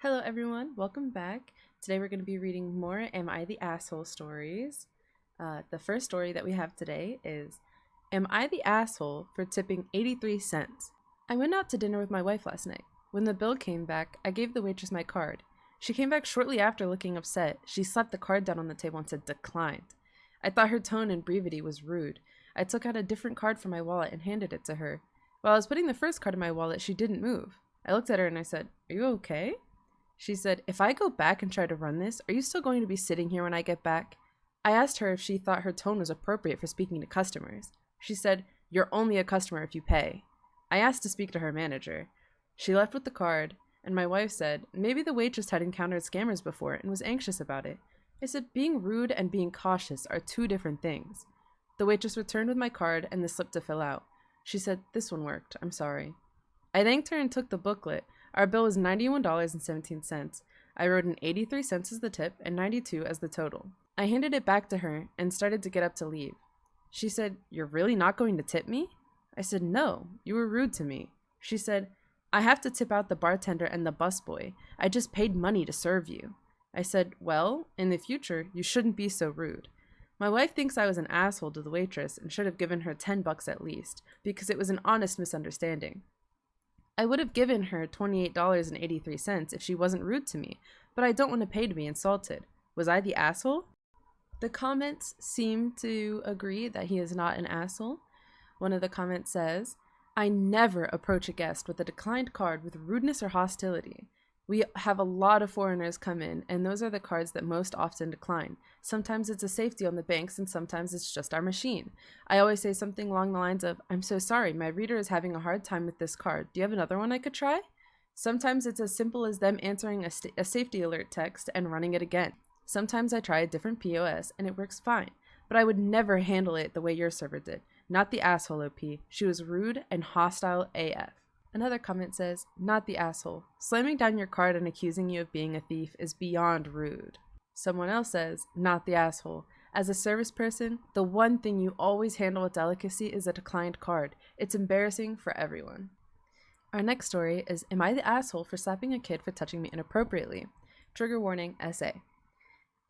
Hello everyone, welcome back. Today we're going to be reading more Am I the Asshole stories. The first story that we have today is Am I the Asshole for tipping 83 cents? I went out to dinner with my wife last night. When the bill came back, I gave the waitress my card. She came back shortly after looking upset. She slapped the card down on the table and said declined. I thought her tone and brevity was rude. I took out a different card from my wallet and handed it to her. While I was putting the first card in my wallet, she didn't move. I looked at her and I said, "Are you okay?" She said, "If I go back and try to run this, are you still going to be sitting here when I get back?" I asked her if she thought her tone was appropriate for speaking to customers. She said, "You're only a customer if you pay." I asked to speak to her manager. She left with the card, and my wife said maybe the waitress had encountered scammers before and was anxious about it. I said being rude and being cautious are two different things. The waitress returned with my card and the slip to fill out. She said, "This one worked. I'm sorry." I thanked her and took the booklet. Our bill was $91.17. I wrote in 83 cents as the tip and 92 as the total. I handed it back to her and started to get up to leave. She said, "You're really not going to tip me?" I said, "No, you were rude to me." She said, "I have to tip out the bartender and the busboy. I just paid money to serve you." I said, "Well, in the future, you shouldn't be so rude." My wife thinks I was an asshole to the waitress and should have given her $10 at least, because it was an honest misunderstanding. I would have given her $28.83 if she wasn't rude to me, but I don't want to pay to be insulted. Was I the asshole? The comments seem to agree that he is not an asshole. One of the comments says, "I never approach a guest with a declined card with rudeness or hostility. We have a lot of foreigners come in, and those are the cards that most often decline. Sometimes it's a safety on the banks, and sometimes it's just our machine. I always say something along the lines of, 'I'm so sorry, my reader is having a hard time with this card. Do you have another one I could try?' Sometimes it's as simple as them answering a safety alert text and running it again. Sometimes I try a different POS, and it works fine. But I would never handle it the way your server did. Not the asshole, OP. She was rude and hostile AF." Another comment says, "Not the asshole. Slamming down your card and accusing you of being a thief is beyond rude." Someone else says, "Not the asshole. As a service person, the one thing you always handle with delicacy is a declined card. It's embarrassing for everyone." Our next story is Am I the Asshole for Slapping a Kid for Touching Me Inappropriately? Trigger warning SA.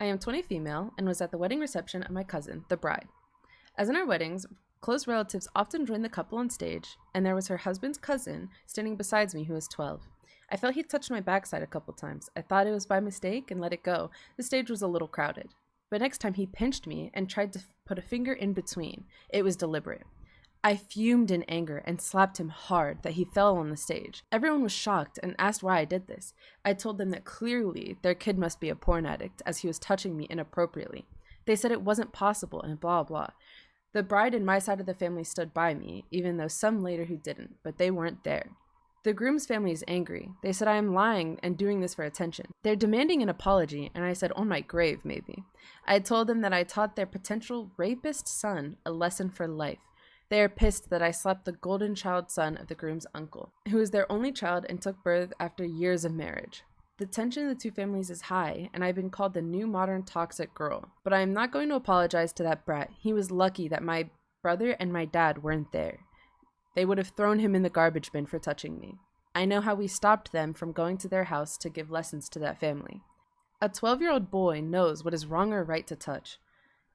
I am 20 female and was at the wedding reception of my cousin, the bride. As in our weddings, close relatives often join the couple on stage, and there was her husband's cousin standing beside me who was 12. I felt he touched my backside a couple times. I thought it was by mistake and let it go. The stage was a little crowded. But next time he pinched me and tried to put a finger in between. It was deliberate. I fumed in anger and slapped him hard that he fell on the stage. Everyone was shocked and asked why I did this. I told them that clearly their kid must be a porn addict as he was touching me inappropriately. They said it wasn't possible and blah blah. The bride and my side of the family stood by me, even though some later who didn't, but they weren't there. The groom's family is angry. They said I am lying and doing this for attention. They're demanding an apology, and I said, on my grave, maybe. I told them that I taught their potential rapist son a lesson for life. They are pissed that I slapped the golden child son of the groom's uncle, who is their only child and took birth after years of marriage. The tension in the two families is high, and I've been called the new modern toxic girl. But I am not going to apologize to that brat. He was lucky that my brother and my dad weren't there. They would have thrown him in the garbage bin for touching me. I know how we stopped them from going to their house to give lessons to that family. A 12-year-old boy knows what is wrong or right to touch.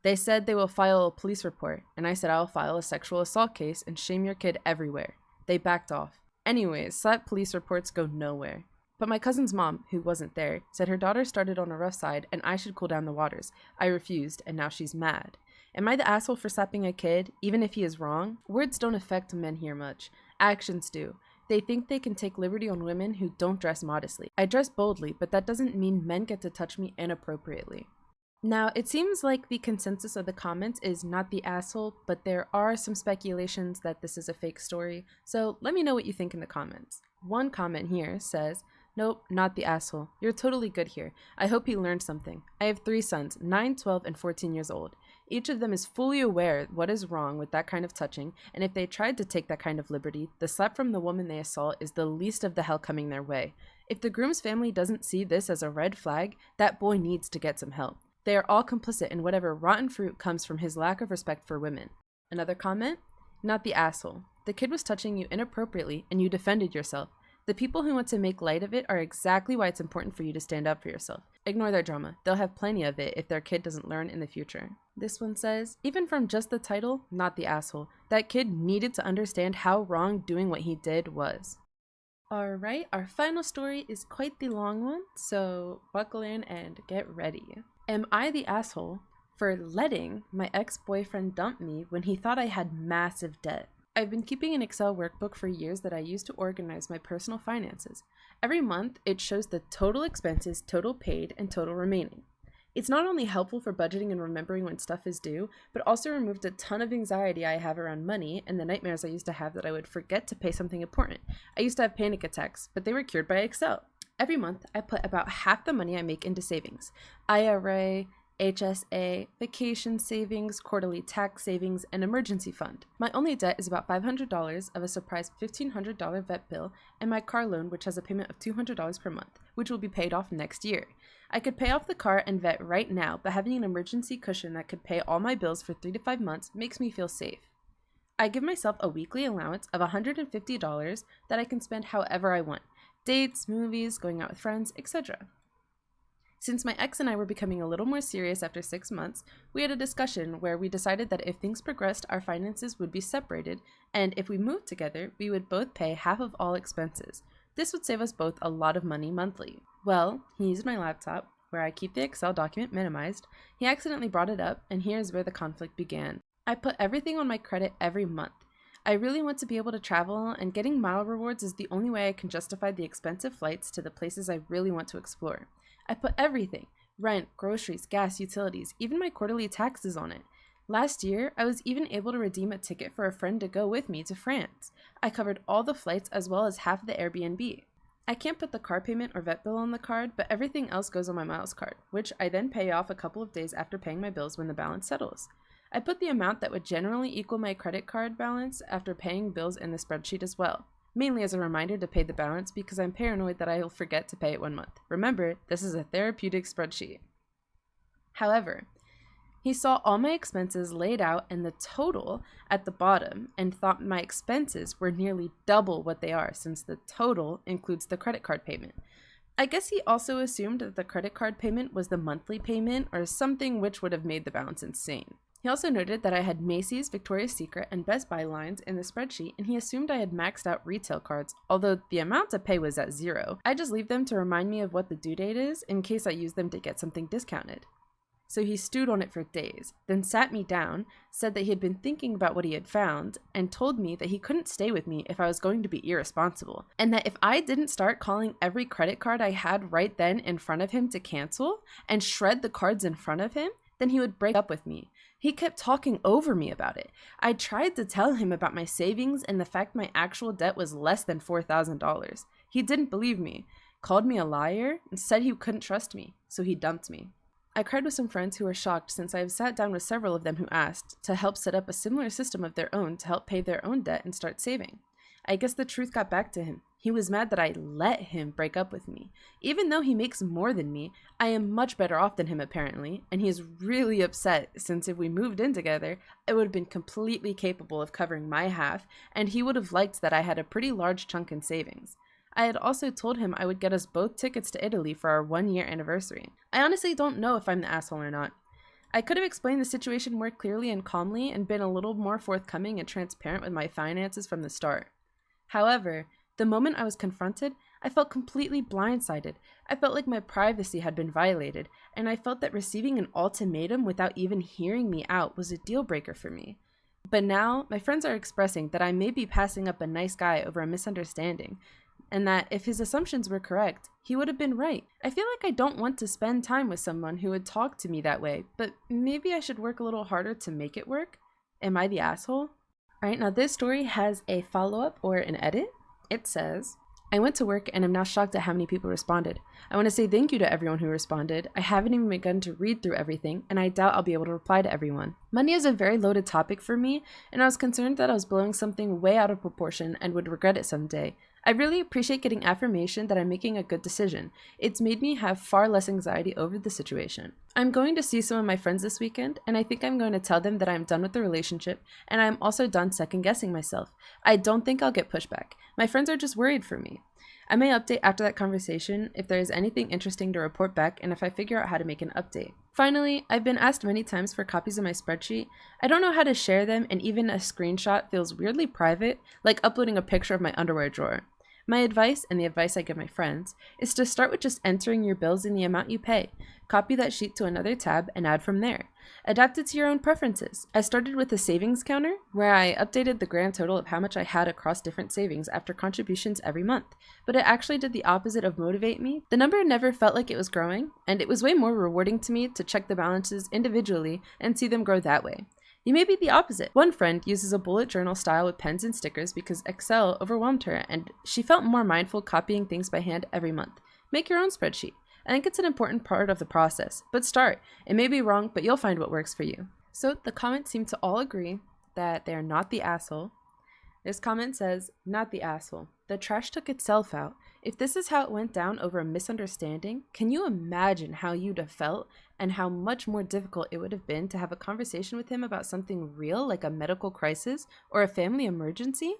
They said they will file a police report, and I said I will file a sexual assault case and shame your kid everywhere. They backed off. Anyways, slap police reports go nowhere. But my cousin's mom, who wasn't there, said her daughter started on a rough side and I should cool down the waters. I refused, and now she's mad. Am I the asshole for slapping a kid, even if he is wrong? Words don't affect men here much. Actions do. They think they can take liberty on women who don't dress modestly. I dress boldly, but that doesn't mean men get to touch me inappropriately. Now, it seems like the consensus of the comments is not the asshole, but there are some speculations that this is a fake story, so let me know what you think in the comments. One comment here says, "Nope, not the asshole. You're totally good here. I hope he learned something. I have 3 sons, 9, 12, and 14 years old. Each of them is fully aware what is wrong with that kind of touching, and if they tried to take that kind of liberty, the slap from the woman they assault is the least of the hell coming their way. If the groom's family doesn't see this as a red flag, that boy needs to get some help. They are all complicit in whatever rotten fruit comes from his lack of respect for women." Another comment? "Not the asshole. The kid was touching you inappropriately and you defended yourself. The people who want to make light of it are exactly why it's important for you to stand up for yourself. Ignore their drama. They'll have plenty of it if their kid doesn't learn in the future. This one says, even from just the title, not the asshole, that kid needed to understand how wrong doing what he did was. Alright, our final story is quite the long one, so buckle in and get ready. Am I the asshole for letting my ex-boyfriend dump me when he thought I had massive debt? I've been keeping an Excel workbook for years that I use to organize my personal finances. Every month, it shows the total expenses, total paid, and total remaining. It's not only helpful for budgeting and remembering when stuff is due, but also removed a ton of anxiety I have around money and the nightmares I used to have that I would forget to pay something important. I used to have panic attacks, but they were cured by Excel. Every month, I put about half the money I make into savings. IRA, HSA, vacation savings, quarterly tax savings, and emergency fund. My only debt is about $500 of a surprise $1,500 vet bill and my car loan, which has a payment of $200 per month, which will be paid off next year. I could pay off the car and vet right now, but having an emergency cushion that could pay all my bills for 3 to 5 months makes me feel safe. I give myself a weekly allowance of $150 that I can spend however I want. Dates, movies, going out with friends, etc. Since my ex and I were becoming a little more serious after 6 months, we had a discussion where we decided that if things progressed, our finances would be separated, and if we moved together, we would both pay half of all expenses. This would save us both a lot of money monthly. Well, he used my laptop, where I keep the Excel document minimized. He accidentally brought it up, and here's where the conflict began. I put everything on my credit every month. I really want to be able to travel, and getting mile rewards is the only way I can justify the expensive flights to the places I really want to explore. I put everything, rent, groceries, gas, utilities, even my quarterly taxes on it. Last year, I was even able to redeem a ticket for a friend to go with me to France. I covered all the flights as well as half the Airbnb. I can't put the car payment or vet bill on the card, but everything else goes on my miles card, which I then pay off a couple of days after paying my bills when the balance settles. I put the amount that would generally equal my credit card balance after paying bills in the spreadsheet as well. Mainly as a reminder to pay the balance because I'm paranoid that I'll forget to pay it 1 month. Remember, this is a therapeutic spreadsheet. However, he saw all my expenses laid out and the total at the bottom and thought my expenses were nearly double what they are since the total includes the credit card payment. I guess he also assumed that the credit card payment was the monthly payment or something which would have made the balance insane. He also noted that I had Macy's, Victoria's Secret, and Best Buy lines in the spreadsheet, and he assumed I had maxed out retail cards, although the amount to pay was at $0. I just leave them to remind me of what the due date is in case I use them to get something discounted. So he stewed on it for days, then sat me down, said that he had been thinking about what he had found, and told me that he couldn't stay with me if I was going to be irresponsible, and that if I didn't start calling every credit card I had right then in front of him to cancel, and shred the cards in front of him, then he would break up with me. He kept talking over me about it. I tried to tell him about my savings and the fact my actual debt was less than $4,000. He didn't believe me, called me a liar, and said he couldn't trust me, so he dumped me. I cried with some friends who were shocked since I have sat down with several of them who asked to help set up a similar system of their own to help pay their own debt and start saving. I guess the truth got back to him. He was mad that I let him break up with me. Even though he makes more than me, I am much better off than him apparently, and he is really upset since if we moved in together, I would have been completely capable of covering my half, and he would have liked that I had a pretty large chunk in savings. I had also told him I would get us both tickets to Italy for our 1-year anniversary. I honestly don't know if I'm the asshole or not. I could have explained the situation more clearly and calmly and been a little more forthcoming and transparent with my finances from the start. However, the moment I was confronted, I felt completely blindsided. I felt like my privacy had been violated, and I felt that receiving an ultimatum without even hearing me out was a deal breaker for me. But now, my friends are expressing that I may be passing up a nice guy over a misunderstanding, and that if his assumptions were correct, he would have been right. I feel like I don't want to spend time with someone who would talk to me that way, but maybe I should work a little harder to make it work? Am I the asshole? Alright, now this story has a follow-up or an edit. It says, I went to work and am now shocked at how many people responded. I want to say thank you to everyone who responded. I haven't even begun to read through everything, and I doubt I'll be able to reply to everyone. Money is a very loaded topic for me, and I was concerned that I was blowing something way out of proportion and would regret it someday. I really appreciate getting affirmation that I'm making a good decision. It's made me have far less anxiety over the situation. I'm going to see some of my friends this weekend, and I think I'm going to tell them that I'm done with the relationship, and I'm also done second-guessing myself. I don't think I'll get pushback. My friends are just worried for me. I may update after that conversation if there is anything interesting to report back and if I figure out how to make an update. Finally, I've been asked many times for copies of my spreadsheet. I don't know how to share them, and even a screenshot feels weirdly private, like uploading a picture of my underwear drawer. My advice, and the advice I give my friends, is to start with just entering your bills and the amount you pay. Copy that sheet to another tab and add from there. Adapt it to your own preferences. I started with a savings counter, where I updated the grand total of how much I had across different savings after contributions every month, but it actually did the opposite of motivate me. The number never felt like it was growing, and it was way more rewarding to me to check the balances individually and see them grow that way. You may be the opposite. One friend uses a bullet journal style with pens and stickers because Excel overwhelmed her and she felt more mindful copying things by hand every month. Make your own spreadsheet. I think it's an important part of the process, but start. It may be wrong, but you'll find what works for you. So the comments seem to all agree that they're not the asshole. This comment says, not the asshole. The trash took itself out. If this is how it went down over a misunderstanding, can you imagine how you'd have felt and how much more difficult it would have been to have a conversation with him about something real like a medical crisis or a family emergency?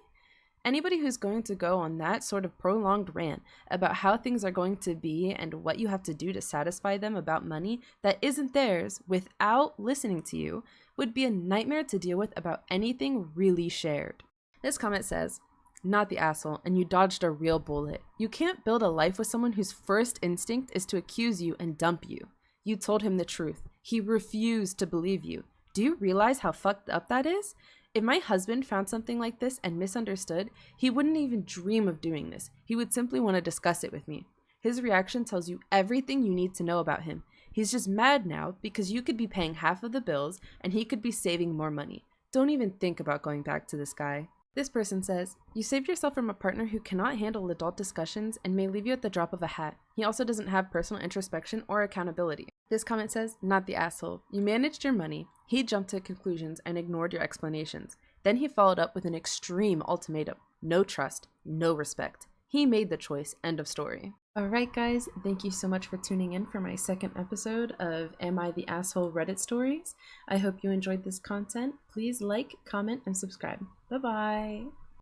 Anybody who's going to go on that sort of prolonged rant about how things are going to be and what you have to do to satisfy them about money that isn't theirs without listening to you would be a nightmare to deal with about anything really shared. This comment says, not the asshole, and you dodged a real bullet. You can't build a life with someone whose first instinct is to accuse you and dump you. You told him the truth. He refused to believe you. Do you realize how fucked up that is? If my husband found something like this and misunderstood, he wouldn't even dream of doing this. He would simply want to discuss it with me. His reaction tells you everything you need to know about him. He's just mad now because you could be paying half of the bills and he could be saving more money. Don't even think about going back to this guy. This person says, you saved yourself from a partner who cannot handle adult discussions and may leave you at the drop of a hat. He also doesn't have personal introspection or accountability. This comment says, not the asshole. You managed your money. He jumped to conclusions and ignored your explanations. Then he followed up with an extreme ultimatum. No trust, no respect. He made the choice. End of story. Alright guys, thank you so much for tuning in for my second episode of Am I the Asshole Reddit Stories. I hope you enjoyed this content. Please like, comment, and subscribe. Bye-bye!